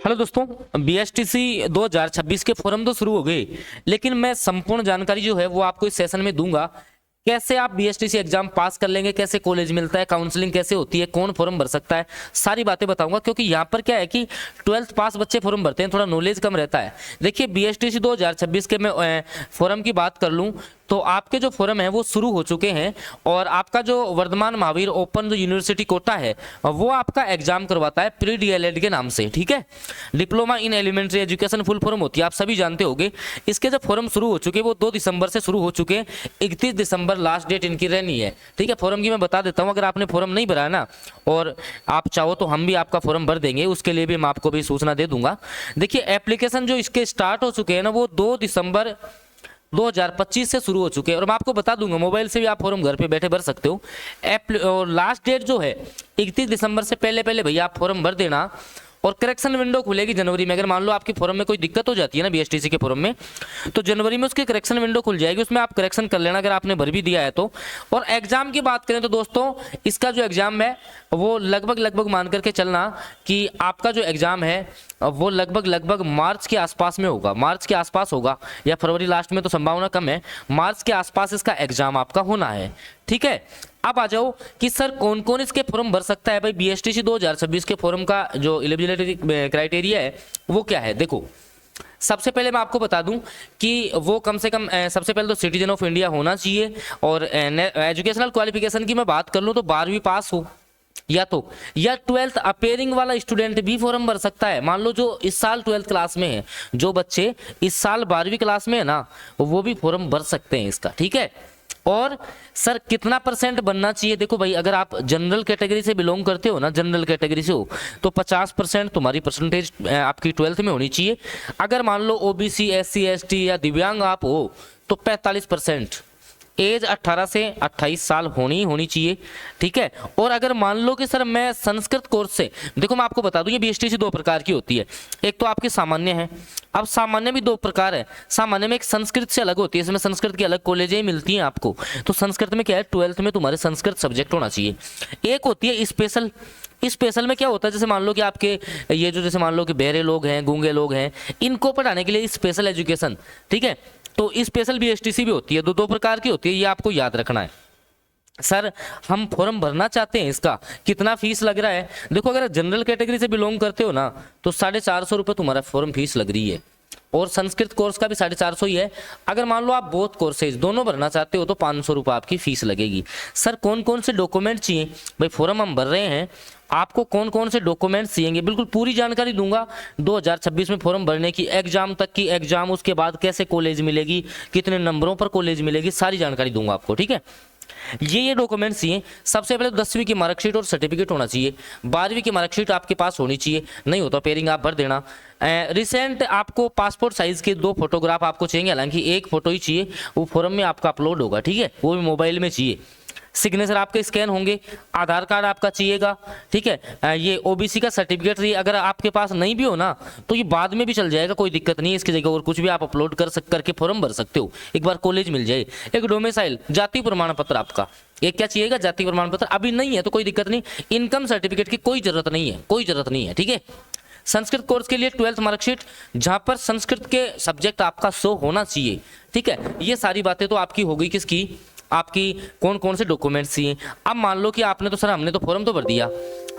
Hello दोस्तों, BSTC 2026 के form तो शुरू हो गए, लेकिन मैं संपूर्ण जानकारी जो है वो आपको इस सेशन में दूंगा। कैसे आप बीएसटीसी एग्जाम पास कर लेंगे, कैसे कॉलेज मिलता है, काउंसलिंग कैसे होती है, कौन फॉर्म भर सकता है, सारी बातें बताऊंगा। क्योंकि यहाँ पर क्या है कि 12th पास बच्चे फॉर्म भरते हैं, थोड़ा नॉलेज कम रहता है। देखिए, बीएसटीसी 2026 के मैं फॉर्म की बात कर लूँ तो आपके जो फॉर्म है वो शुरू हो चुके हैं, और आपका जो वर्धमान महावीर ओपन जो यूनिवर्सिटी कोटा है वो आपका एग्जाम करवाता है प्री डीएलएड के नाम से। ठीक है, diploma in elementary education full form होती है, आप सभी जानते होंगे। इसके जो फॉर्म शुरू हो चुके हैं वो 2 दिसंबर से शुरू हो चुके हैं, 31 दिसंबर लास्ट डेट इनकी रहनी है। ठीक है, फॉर्म की मैं बता देता हूँ। अगर आपने फॉर्म नहीं भरा है ना, और आप चाहो तो हम भी आपका फॉर्म भर देंगे, उसके लिए भी मैं आपको भी सूचना दे दूंगा। देखिए, एप्लीकेशन जो इसके स्टार्ट हो चुके हैं ना वो 2 दिसंबर 2025 से शुरू हो चुके हैं, और मैं आपको बता दूंगा मोबाइल से भी आप फॉर्म घर पे बैठे भर सकते हो। और लास्ट डेट जो है 31 दिसंबर से पहले पहले भैया आप फॉर्म भर देना, और करेक्शन विंडो खुलेगी जनवरी में। अगर मान लो आपके फॉर्म में कोई दिक्कत हो जाती है ना बीएसटीसी के फॉर्म में, तो जनवरी में उसकी करेक्शन विंडो खुल जाएगी, उसमें आप करेक्शन कर लेना अगर आपने भर भी दिया है तो। और एग्जाम की बात करें तो दोस्तों, इसका जो एग्जाम है वो लगभग मान करके चलना कि आपका जो एग्जाम है वो लगभग मार्च के आसपास में होगा। मार्च के आसपास होगा या फरवरी लास्ट में, तो संभावना कम है। मार्च के आसपास इसका एग्जाम आपका होना है। ठीक है, अब आ जाओ कि सर कौन कौन इसके फॉर्म भर सकता है। भाई, बीएसटीसी 2026 के फॉर्म का जो एलिजिबिलिटी क्राइटेरिया है वो क्या है। देखो, सबसे पहले मैं आपको बता दूं कि वो कम से कम सबसे पहले तो सिटीजन ऑफ इंडिया होना चाहिए, और एजुकेशनल क्वालिफिकेशन की मैं बात कर लूं तो 12वीं पास हो, या 12th अपेयरिंग वाला स्टूडेंट भी फॉर्म भर सकता है। मान लो जो इस साल 12th क्लास में है, जो बच्चे इस साल 12वीं क्लास में है ना, वो भी फॉर्म भर सकते हैं इसका। ठीक है, और सर कितना % बनना चाहिए। देखो भाई, अगर आप जनरल कैटेगरी से बिलोंग करते हो ना, जनरल कैटेगरी से हो, तो 50% तुम्हारी परसेंटेज आपकी 12th में होनी चाहिए। अगर मान लो ओबीसी, SC ST या दिव्यांग आप हो तो 45%। एज 18 से 28 साल होनी चाहिए। ठीक है, और अगर मान लो कि सर मैं संस्कृत कोर्स से, देखो मैं आपको बता दूं ये बीएसटीसी 2 प्रकार की होती है। एक तो आपकी सामान्य है। अब सामान्य भी 2 प्रकार है। सामान्य में एक संस्कृत से अलग होती है, इसमें संस्कृत की अलग कॉलेजें मिलती हैं आपको। तो संस्कृत में क्या है, 12th में तुम्हारे संस्कृत सब्जेक्ट होना चाहिए। एक होती है स्पेशल। स्पेशल में क्या होता है, जैसे मान लो कि आपके ये जो जैसे मान लो कि बहरे लोग हैं, गूंगे लोग हैं, इनको पढ़ाने के लिए स्पेशल एजुकेशन। ठीक है, तो स्पेशल बीएसटीसी भी होती है। दो प्रकार की होती है, ये आपको याद रखना है। सर हम फॉर्म भरना चाहते हैं, इसका कितना फीस लग रहा है। देखो, अगर जनरल कैटेगरी से बिलोंग करते हो ना तो 450 रुपये तुम्हारा फॉर्म फीस लग रही है, और संस्कृत कोर्स का भी 450 ही है। अगर मान लो आप बोथ कोर्सेज दोनों भरना चाहते हो तो 500 रुपये आपकी फीस लगेगी। सर कौन कौन से डॉक्यूमेंट चाहिए। भाई, फॉर्म हम भर रहे हैं, आपको कौन कौन से डॉक्यूमेंट्स चाहिए बिल्कुल पूरी जानकारी दूंगा। 2026 में फॉर्म भरने की, एग्जाम तक की, एग्जाम उसके बाद कैसे कॉलेज मिलेगी, कितने नंबरों पर कॉलेज मिलेगी, सारी जानकारी दूंगा आपको। ठीक है, ये डॉक्यूमेंट्स चाहिए। सबसे पहले 10वीं की मार्कशीट और सर्टिफिकेट होना चाहिए। 12वीं की मार्कशीट आपके पास होनी चाहिए, नहीं होता पेयरिंग आप भर देना। रिसेंट आपको पासपोर्ट साइज के 2 फोटोग्राफ आपको चाहिए, हालांकि 1 फोटो ही चाहिए, वो फॉर्म में आपका अपलोड होगा। ठीक है, वो भी मोबाइल में चाहिए। सिग्नेचर आपके स्कैन होंगे। आधार कार्ड आपका चाहिएगा। ठीक है, ये ओबीसी का सर्टिफिकेट अगर आपके पास नहीं भी हो ना तो ये बाद में भी चल जाएगा, कोई दिक्कत नहीं है। इसकी जगह और कुछ भी आप अपलोड करके फॉर्म भर सकते हो, एक बार कॉलेज मिल जाए। एक डोमिसाइल, जाति प्रमाण पत्र आपका, एक क्या चाहिएगा, जाति प्रमाण पत्र। अभी नहीं है तो कोई दिक्कत नहीं, इनकम सर्टिफिकेट की कोई जरूरत नहीं है, कोई जरूरत नहीं है। ठीक है, संस्कृत कोर्स के लिए 12th मार्कशीट, जहां पर संस्कृत के सब्जेक्ट आपका शो होना चाहिए। ठीक है, ये सारी बातें तो आपकी हो गई। किसकी, आपकी कौन कौन से डॉक्यूमेंट्स चाहिए। अब मान लो कि आपने तो सर हमने तो फॉर्म तो भर दिया,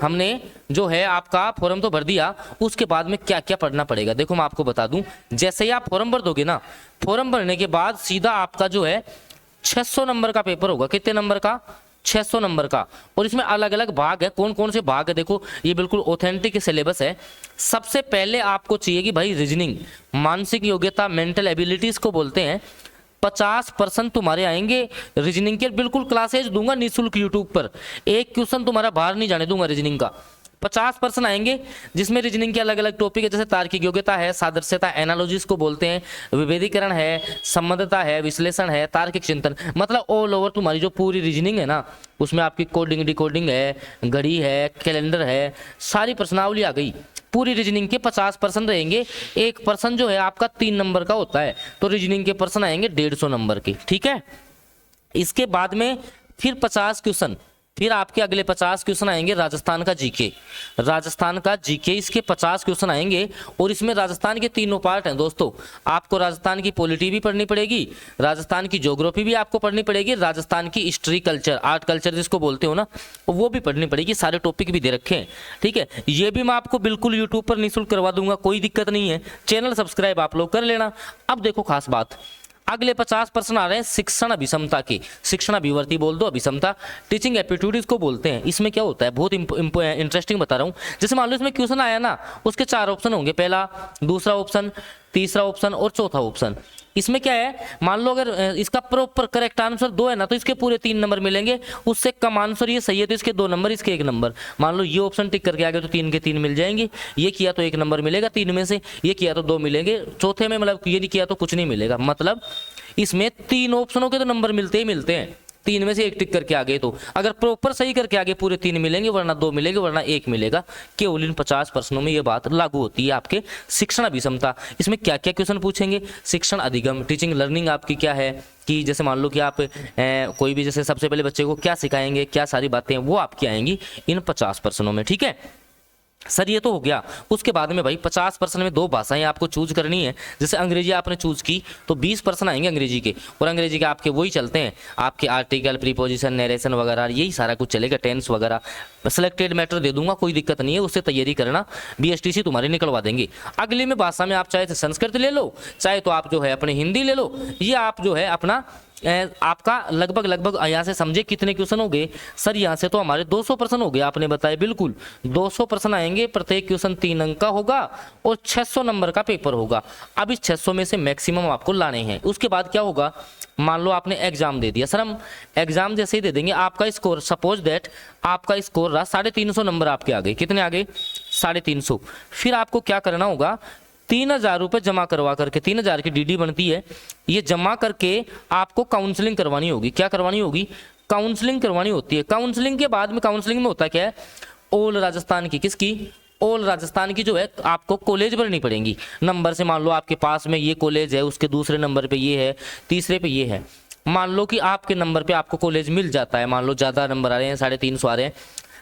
हमने जो है आपका फॉर्म तो भर दिया, उसके बाद में क्या क्या पढ़ना पड़ेगा। देखो मैं आपको बता दूं, जैसे ही आप फॉर्म भर दोगे ना, फॉर्म भरने के बाद सीधा आपका जो है 600 नंबर का पेपर होगा। कितने नंबर का, 600 नंबर का। और इसमें अलग अलग भाग है। कौन कौन से भाग है, देखो ये बिल्कुल ऑथेंटिक सिलेबस है। सबसे पहले आपको चाहिए कि भाई रीजनिंग, मानसिक योग्यता, मेंटल एबिलिटीज को बोलते हैं। 50% तुम्हारे आएंगे रीजनिंग के। बिल्कुल क्लासेज दूंगा निःशुल्क यूट्यूब पर, एक क्वेश्चन तुम्हारा बाहर नहीं जाने दूंगा रीजनिंग का। 50% आएंगे, जिसमें रीजनिंग के अलग अलग टॉपिक है, जैसे तार्किक योग्यता है, सादृश्यता, एनालॉजीज को बोलते हैं, विभेदीकरण है, संबद्धता है, विश्लेषण है, तार्किक चिंतन। मतलब ऑल ओवर तुम्हारी जो पूरी रीजनिंग है ना, उसमें आपकी कोडिंग, डिकोडिंग है, घड़ी है, कैलेंडर है, सारी प्रश्नावली आ गई। पूरी रीजनिंग के 50% रहेंगे। 1% जो है आपका 3 नंबर का होता है, तो रीजनिंग के पर्सन आएंगे 150 नंबर के। ठीक है, इसके बाद में फिर 50 क्वेश्चन, फिर आपके अगले 50 क्वेश्चन आएंगे राजस्थान का जीके। राजस्थान का जीके इसके 50 क्वेश्चन आएंगे और इसमें राजस्थान के तीनों पार्ट हैं दोस्तों। आपको राजस्थान की पॉलिटी भी पढ़नी पड़ेगी, राजस्थान की ज्योग्राफी भी आपको पढ़नी पड़ेगी, राजस्थान की हिस्ट्री कल्चर आर्ट कल्चर जिसको बोलते हो ना वो भी पढ़नी पड़ेगी। सारे टॉपिक भी दे रखे हैं, ठीक है। ये भी मैं आपको बिल्कुल यूट्यूब पर निःशुल्क करवा दूंगा, कोई दिक्कत नहीं है। चैनल सब्सक्राइब आप लोग कर लेना। अब देखो खास बात, अगले 50 प्रश्न आ रहे हैं शिक्षण अभिक्षमता के। शिक्षण अभिवर्ती बोल दो, अभिक्षमता टीचिंग एप्टीट्यूड को बोलते हैं। इसमें क्या होता है, बहुत इंटरेस्टिंग बता रहा हूँ। जैसे मान लो इसमें क्वेश्चन आया ना, उसके 4 ऑप्शन होंगे, पहला, दूसरा ऑप्शन, तीसरा ऑप्शन और चौथा ऑप्शन। इसमें क्या है, मान लो अगर इसका प्रॉपर करेक्ट आंसर 2 है ना तो इसके पूरे 3 नंबर मिलेंगे। उससे कम आंसर ये सही है तो इसके 2 नंबर, इसके 1 नंबर। मान लो ये ऑप्शन टिक करके आ गया तो 3 के 3 मिल जाएंगे। ये किया तो 1 नंबर मिलेगा 3 में से, ये किया तो 2 मिलेंगे, चौथे में मतलब ये नहीं किया तो कुछ नहीं मिलेगा। मतलब इसमें 3 ऑप्शनों के तो नंबर मिलते ही मिलते हैं, 3 में से 1 टिक करके आगे तो अगर प्रॉपर सही करके आगे पूरे 3 मिलेंगे, वरना 2 मिलेंगे, वरना 1 मिलेगा। केवल इन 50 प्रश्नों में ये बात लागू होती है आपके शिक्षण अभिक्षमता। इसमें क्या क्या क्वेश्चन पूछेंगे, शिक्षण अधिगम टीचिंग लर्निंग आपकी क्या है, कि जैसे मान लो कि आप कोई भी जैसे सबसे पहले बच्चे को क्या सिखाएंगे, क्या सारी बातें वो आपकी आएंगी इन 50 प्रश्नों में, ठीक है सर। ये तो हो गया। उसके बाद में भाई 50% में 2 भाषाएं आपको चूज करनी है। जैसे अंग्रेजी आपने चूज की तो 20% आएंगे अंग्रेजी के, और अंग्रेजी के आपके वही चलते हैं आपके आर्टिकल, प्रीपोजिशन, नरेशन वगैरह, यही सारा कुछ चलेगा, टेंस वगैरह। सिलेक्टेड मैटर दे दूंगा, कोई दिक्कत नहीं है, उससे तैयारी करना, BSTC तुम्हारी निकलवा देंगे। अगले में भाषा में आप चाहे तो संस्कृत ले लो, चाहे तो आप जो है अपने हिंदी ले लो, ये आप जो है अपना आपका लगभग यहाँ से समझे कितने क्वेश्चन हो गए सर। यहाँ से तो हमारे 200 प्रश्न हो गए, आपने बताया बिल्कुल 200 प्रश्न आएंगे। प्रत्येक क्वेश्चन 3 अंक का होगा और 600 नंबर का पेपर होगा। अब इस 600 में से मैक्सिमम आपको लाने हैं। उसके बाद क्या होगा, मान लो आपने एग्जाम दे दिया सर, हम एग्जाम जैसे ही दे देंगे आपका स्कोर, सपोज दैट आपका स्कोर रहा 350 नंबर आपके आ गए। कितने आ गए, 350। फिर आपको क्या करना होगा, 3000 रुपये जमा करवा करके, 3000 की DD बनती है, ये जमा करके आपको काउंसलिंग करवानी होगी। क्या करवानी होगी, काउंसलिंग करवानी होती है। काउंसलिंग के बाद में, काउंसलिंग में होता क्या है, ऑल राजस्थान की, किसकी, ऑल राजस्थान की जो है आपको कॉलेज भरनी पड़ेंगी नंबर से। मान लो आपके पास में ये कॉलेज है, उसके दूसरे नंबर पे ये है, तीसरे पे ये है। मान लो कि आपके नंबर पे आपको कॉलेज मिल जाता है, मान लो ज़्यादा नंबर आ रहे हैं, 350 आ रहे हैं,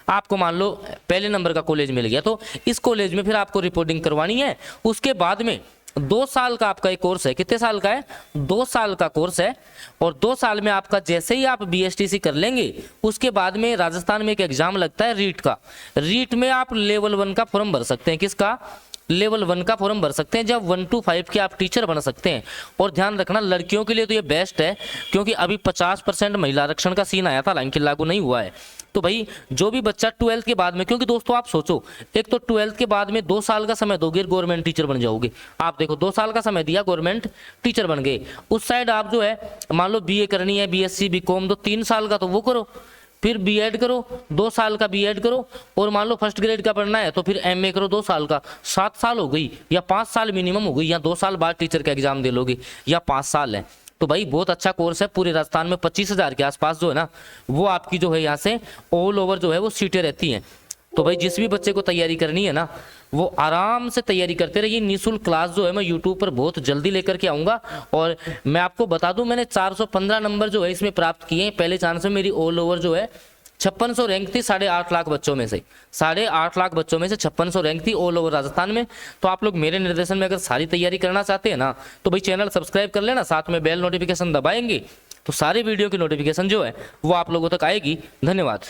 आपको मान लो पहले नंबर का कॉलेज मिल गया, तो इस कॉलेज में फिर आपको रिपोर्टिंग करवानी है। उसके बाद में 2 साल का आपका एक कोर्स है। कितने साल का है, 2 साल का कोर्स है। और 2 साल में आपका जैसे ही आप BSTC कर लेंगे, उसके बाद में राजस्थान में एक एग्जाम लगता है रीट का। रीट में आप लेवल 1 का फॉर्म भर सकते हैं। किसका, लेवल 1 का फॉर्म भर सकते हैं, जब 1 to 5 के आप टीचर बन सकते हैं। और ध्यान रखना लड़कियों के लिए तो ये बेस्ट है, क्योंकि अभी 50% महिला आरक्षण का सीन आया था, हालांकि लागू नहीं हुआ है। तो भाई जो भी बच्चा 12th के बाद में, क्योंकि दोस्तों आप सोचो, एक तो 12th के बाद में 2 साल का समय दोगे, गवर्नमेंट टीचर बन जाओगे। आप देखो 2 साल का समय दिया, गवर्नमेंट टीचर बन गए। उस साइड आप जो है मान लो BA करनी है, BSc BCom, तो 3 साल का तो वो करो, फिर B.Ed करो, 2 साल का B.Ed करो, और मान लो फर्स्ट ग्रेड का पढ़ना है तो फिर MA करो 2 साल का। 7 साल हो गई, या 5 साल मिनिमम हो गई, या 2 साल बाद टीचर का एग्जाम दे लोगे, या 5 साल है। तो भाई बहुत अच्छा कोर्स है। पूरे राजस्थान में 25,000 के आसपास जो है ना, वो आपकी जो है यहाँ से ऑल ओवर जो है वो सीटें रहती हैं। तो भाई जिस भी बच्चे को तैयारी करनी है ना, वो आराम से तैयारी करते रहिए। निःशुल्क क्लास जो है मैं यूट्यूब पर बहुत जल्दी लेकर के आऊँगा। और मैं आपको बता दूं, मैंने 415 नंबर जो है इसमें प्राप्त किए हैं। पहले चांस में मेरी ऑल ओवर जो है 5600 रैंक थी 8.5 लाख बच्चों में से। 8.5 लाख बच्चों में से 5600 रैंक थी ऑल ओवर राजस्थान में। तो आप लोग मेरे निर्देशन में अगर सारी तैयारी करना चाहते हैं ना, तो भाई चैनल सब्सक्राइब कर लेना, साथ में बेल नोटिफिकेशन दबाएंगे तो सारे वीडियो की नोटिफिकेशन जो है वो आप लोगों तक आएगी। धन्यवाद।